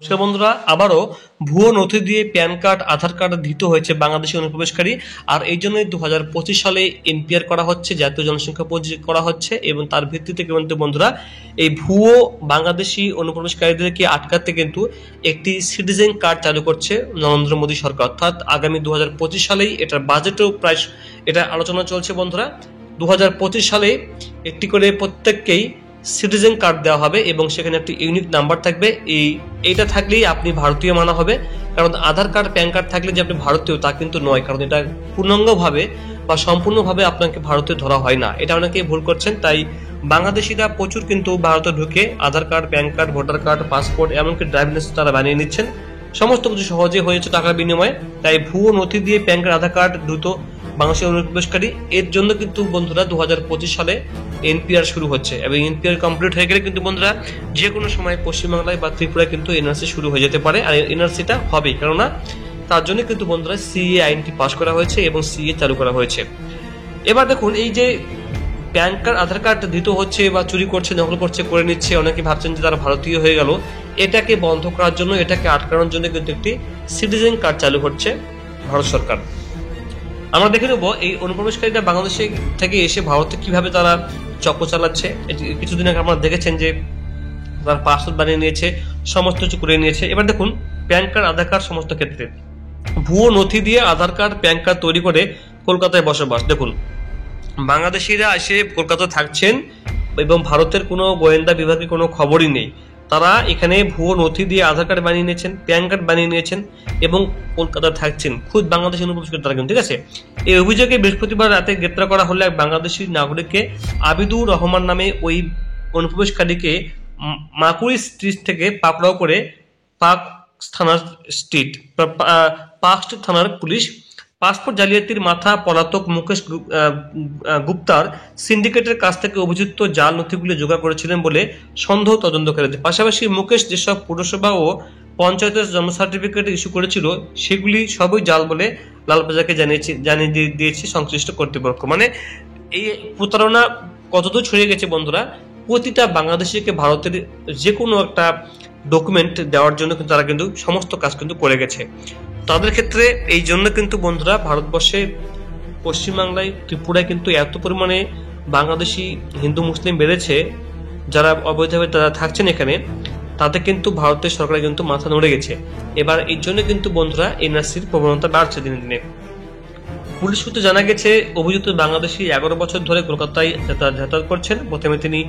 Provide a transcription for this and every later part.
নমস্কার বন্ধুরা, আবারও ভুয়ো নথি দিয়ে প্যান কার্ড আধার কার্ড দিতে হয়েছে বাংলাদেশি অনুপ্রবেশকারী। আর এই জন্যই 2025 সালে এনপিআর করা হচ্ছে, জাতীয় জনসংখ্যা পঞ্জি করা হচ্ছে, এবং তার ভিত্তিতে কিন্তু বন্ধুরা এই ভুয়ো বাংলাদেশি অনুপ্রবেশকারীদেরকে আটকাতে কিন্তু একটি সিটিজেন কার্ড চালু করছে নরেন্দ্র মোদী সরকার। অর্থাৎ আগামী 2025 সালেই এটার বাজেটও প্রায় এটা আলোচনা চলছে বন্ধুরা। 2025 সালে একটি করে প্রত্যেককেই সিটিজেন কার্ড দেওয়া হবে এবং সেখানে একটি ইউনিক নাম্বার থাকবে। এইটা থাকলেই আপনি ভারতীয় মানা হবে, কারণ আধার কার্ড প্যান কার্ড থাকলে যে আপনি ভারতীয় তা কিন্তু নয়, কারণ এটা পূর্ণাঙ্গভাবে বা সম্পূর্ণভাবে আপনাকে ভারতীয় ধরা হয় না। এটা অনেকেই ভুল করছেন। তাই বাংলাদেশিরা প্রচুর কিন্তু ভারতে ঢুকে Aadhaar card, PAN card, voter card, passport, এমনকি ড্রাইভিং লাইসেন্স তারা বানিয়ে নিচ্ছেন। সমস্ত কিছু সহজে হয়ে যাচ্ছে টাকার বিনিময়ে। তাই ভুয়ো নথি দিয়ে প্যান কার্ড, আধার কার্ড দ্রুত বাংলাদেশের অনুপ্রবেশকারী, এর জন্য কিন্তু বন্ধুরা 2025 সালে এনপিআর শুরু হচ্ছে, এবং এনপিআর কমপ্লিট হয়ে গেলে কিন্তু বন্ধুরা যে কোনো সময় পশ্চিমবাংলায় বা ত্রিপুরায় কিন্তু এনআরসি শুরু হয়ে যেতে পারে। আর এনআরসিটা হবেই, কেননা তার জন্য কিন্তু বন্ধুরা সিএ আইনটি পাস করা হয়েছে এবং সিএ চালু করা হয়েছে। এবার দেখুন, এই যে প্যান কার্ড, আধার কার্ড দিতে হচ্ছে বা চুরি করছে, নকল করছে, করে নিচ্ছে, অনেকে ভাবছেন যে তারা ভারতীয় হয়ে গেল। এটাকে বন্ধ করার জন্য, এটাকে আটকানোর জন্য কিন্তু একটি সিটিজেন কার্ড চালু করছে ভারত সরকার। আমরা দেখে নেব এই অনুপ্রবেশকারীরা বাংলাদেশে থেকে এসে ভারতে কিভাবে তারা চক্র চালাচ্ছে। কিছুদিন আগে আপনারা দেখেছেন যে তারা পাসপোর্ট বানিয়ে নিয়েছে, সমস্ত কিছু করে নিয়েছে। এবার দেখুন, প্যান কার্ড, আধার কার্ড সমস্ত ক্ষেত্রে ভুয়ো নথি দিয়ে আধার কার্ড, প্যান কার্ড তৈরি করে কলকাতায় বসবাস। দেখুন, বাংলাদেশিরা এসে কলকাতায় থাকছেন এবং ভারতের কোনো গোয়েন্দা বিভাগের কোনো খবরই নেই। তারা এখানে ভুয়ো নথি দিয়ে আধার কার্ড বানিয়ে নিয়েছেন, প্যান কার্ড বানিয়ে নিয়েছেন এবং কলকাতায় থাকছেন, খুদ বাংলাদেশি অনুপ্রবেশকারী তারা কিন্তু। ঠিক আছে, এই অভিযোগে বৃহস্পতিবার রাতে গ্রেপ্তার করা হলো এক বাংলাদেশি নাগরিককে। আবিদুর রহমান নামে ওই অনুপ্রবেশকারীকে মাকুড়ি স্ট্রিট থেকে পাকড়াও করে পাক থানার স্ট্রিট পার্ক স্ট্রিট থানার পুলিশ পাসপোর্ট জালিয়াতির মাথা পলাতক মুকেশ গুপ্তার সিন্ডিকেটের কাছ থেকে অভিযুক্ত জাল নথিগুলি জোগাড় করেছিলেন বলে সন্দেহ তদন্তকারীদের। পাশাপাশি মুকেশ যেসব পুরসভা ও পঞ্চায়েতের জন্ম সার্টিফিকেট ইস্যু করেছিল সেগুলি সবই জাল বলে লালবাজারকে জানিয়ে দিয়েছে সংশ্লিষ্ট কর্তৃপক্ষ। মানে এই প্রতারণা কতদূর ছড়িয়ে গেছে বন্ধুরা, প্রতিটা বাংলাদেশিকে ভারতের যে কোনো একটা ডকুমেন্ট দেওয়ার জন্য কিন্তু তারা কিন্তু সমস্ত কাজ কিন্তু করে গেছে। তাদের ক্ষেত্রে এই জন্য কিন্তু বন্ধুরা ভারতবর্ষে পশ্চিমবাংলায়, ত্রিপুরায় কিন্তু এত পরিমাণে বাংলাদেশি হিন্দু মুসলিম বেড়েছে, যারা অবৈধভাবে তারা থাকছেন এখানে, তাতে কিন্তু ভারতের সরকার কিন্তু মাথা নড়ে গেছে। এবার এই জন্য কিন্তু বন্ধুরা এনআরসির প্রবণতা বাড়ছে দিনে দিনে। পুলিশ সূত্রে জানা গেছে, অভিযুক্ত বাংলাদেশি 11 বছর ধরে কলকাতায় যাতায়াত করছেন। প্রথমে তিনি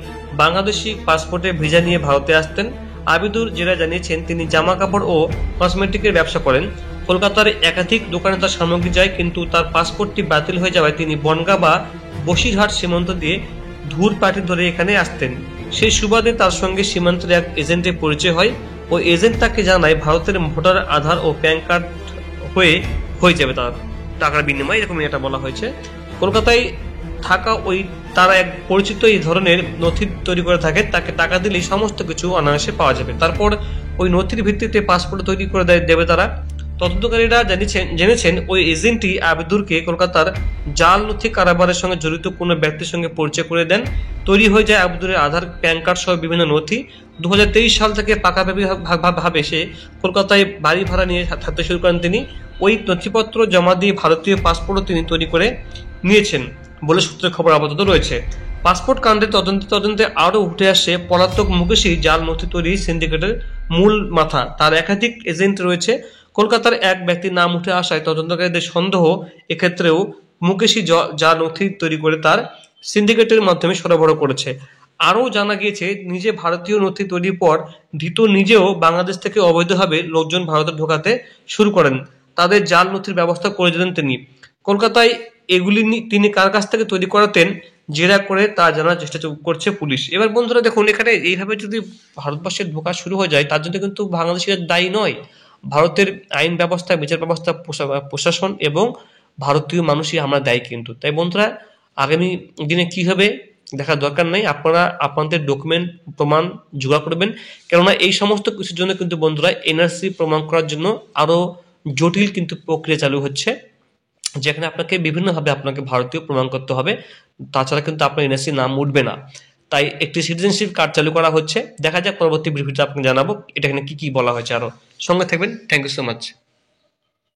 বাংলাদেশি পাসপোর্টে ভিসা নিয়ে ভারতে আসতেন। আবিদুর জেরা জানিয়েছেন তিনি জামা কাপড় ও কসমেটিকের ব্যবসা করেন। কলকাতার একাধিক দোকানে তার সামগ্রী যায়, কিন্তু তার পাসপোর্টটি বাতিল হয়ে যাওয়ায় তিনি বনগাঁ বা বসিরহাট সীমান্ত দিয়ে ধূর পাটি ধরে এখানে আসতেন। সেই সুবাদে তার সঙ্গে সীমান্তের এক এজেন্টের পরিচয় হয়। ওই এজেন্ট তাকে জানায় ভারতের ভোটার, আধার ও প্যান কার্ড হয়ে যাবে তার টাকার বিনিময়ে, এরকম এটা বলা হয়েছে। কলকাতায় থাকা ওই তারা এক পরিচিত এই ধরনের নথি তৈরি করে থাকে, তাকে টাকা দিলেই সমস্ত কিছু অনায়াসে পাওয়া যাবে। তারপর ওই নথির ভিত্তিতে পাসপোর্ট তৈরি করে দেবে তারা। তদন্তকারীরা জেনেছেন ওই এজেন্টই আবিদুরকে কলকাতার জাল নথি কারবারের সঙ্গে জড়িত কোনো ব্যক্তির সঙ্গে পরিচয় করে দেন। তৈরি হয়ে যায় আবিদুরের আধার, প্যান কার্ড সহ বিভিন্ন নথি। 2023 সাল থেকে পাকাভাবে সে কলকাতায় বাড়ি ভাড়া নিয়ে থাকতে শুরু করেন তিনি। ওই নথিপত্র জমা দিয়ে ভারতীয় পাসপোর্টও তিনি তৈরি করে নিয়েছেন বলে সূত্রের খবর আপাতত রয়েছে। পাসপোর্ট কাণ্ডে তদন্তে আরও উঠে আসে পলাতক মুকেশই জাল নথি তৈরি সিন্ডিকেটের মূল মাথা। তার একাধিক এজেন্ট রয়েছে। কলকাতার এক ব্যক্তির নাম উঠে আসায় তদন্তকারীদের সন্দেহ এক্ষেত্রেও মুকেশই জাল নথি তৈরি করে তার সিন্ডিকেটের মাধ্যমে সরবরাহ করেছে। আরও জানা গিয়েছে, নিজে ভারতীয় নথি তৈরির পর ধৃত নিজেও বাংলাদেশ থেকে অবৈধভাবে লোকজন ভারতে ঢোকাতে শুরু করেন। তাদের জাল নথির ব্যবস্থা করে দিলেন তিনি। কলকাতায় এগুলি তিনি কার কাছ থেকে তৈরি করাতেন জেরা করে তা জানার চেষ্টা করছে পুলিশ। এবার বন্ধুরা দেখুন, এখানে এইভাবে যদি ভারতবর্ষে ঢোকা শুরু হয়ে যায়, তার জন্য কিন্তু বাংলাদেশিরা দায়ী নয়। ভারতের আইন ব্যবস্থা, বিচার ব্যবস্থা, প্রশাসন এবং ভারতীয় মানুষই আমরা দায়ী কিন্তু। তাই বন্ধুরা, আগামী দিনে কি হবে দেখার দরকার নেই। আপনারা আপনাদের ডকুমেন্ট প্রমাণ জোগাড় করবেন, কেননা এই সমস্ত কিছুর জন্য কিন্তু বন্ধুরা এনআরসি প্রমাণ করার জন্য আরো জটিল কিন্তু প্রক্রিয়া চালু হচ্ছে, যেখানে আপনাকে বিভিন্নভাবে আপনাকে ভারতীয় প্রমাণ করতে হবে। তাছাড়া কিন্তু আপনার এনআরসি নাম উঠবে না। তাই একটি সিটিজেনশিপ কার্ড চালু করা হচ্ছে। দেখা যাক পরবর্তী ভিডিওতে আপনাকে জানাবো এটা এখানে কি কি বলা হয়েছে। আরো সঙ্গে থাকবেন। Thank you so much.